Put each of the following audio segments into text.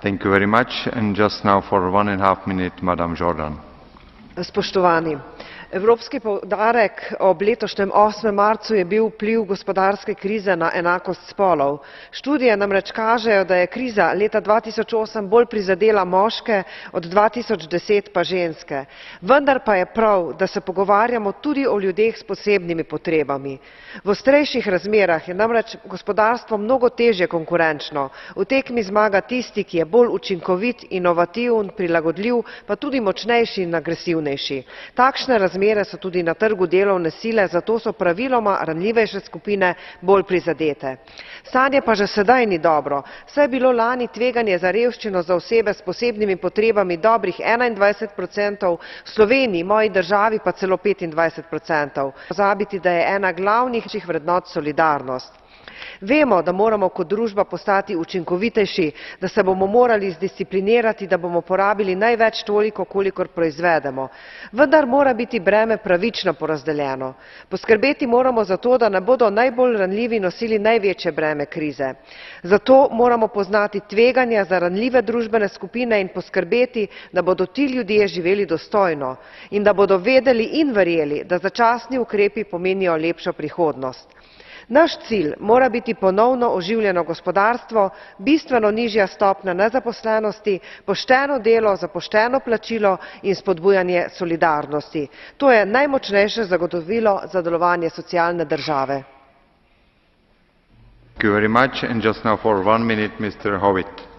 Thank you very much. And just now for 1.5 minutes, Madam Jordan. Spoštovani, evropski poudarek ob letošnjem 8. marcu je bil vpliv gospodarske krize na enakost spolov. Študije namreč kažejo, da je kriza leta 2008 bolj prizadela moške, od 2010 pa ženske. Vendar pa je prav, da se pogovarjamo tudi o ljudeh s posebnimi potrebami. V ostrejših razmerah je namreč gospodarstvo mnogo težje konkurenčno. V tekmi zmaga tisti, ki je bolj učinkovit, inovativen, prilagodljiv, pa tudi močnejši in agresivnejši. Takšne razmere so tudi na trgu delovne sile, zato so praviloma ranljivejše skupine bolj prizadete. Stanje pa že sedaj ni dobro, saj je bilo lani tveganje za revščino za osebe s posebnimi potrebami dobrih 21%, v Sloveniji, moji državi, pa celo 25%. Pozabiti, da je ena glavnih vrednot solidarnost. Vemo, da moramo kot družba postati učinkovitejši, da se bomo morali zdisciplinirati, da bomo porabili največ toliko, kolikor proizvedemo. Vendar mora biti breme pravično porazdeljeno. Poskrbeti moramo za to, da ne bodo najbolj ranljivi nosili največje breme krize. Zato moramo poznati tveganja za ranljive družbene skupine in poskrbeti, da bodo ti ljudje živeli dostojno in da bodo vedeli in verjeli, da začasni ukrepi pomenijo lepšo prihodnost. Naš cilj mora biti ponovno oživljeno gospodarstvo, bistveno nižja stopnja nezaposlenosti, pošteno delo za pošteno plačilo in spodbujanje solidarnosti. To je najmočnejše zagotovilo za delovanje socialne države. Thank you very much. And just now for 1 minute, Mr. Howitt.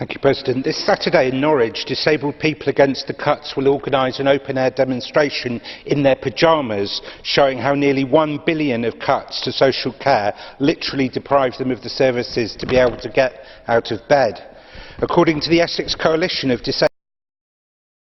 Thank you, President. This Saturday in Norwich, disabled people against the cuts will organise an open-air demonstration in their pyjamas, showing how nearly 1 billion of cuts to social care literally deprive them of the services to be able to get out of bed. According to the Essex Coalition of Disabled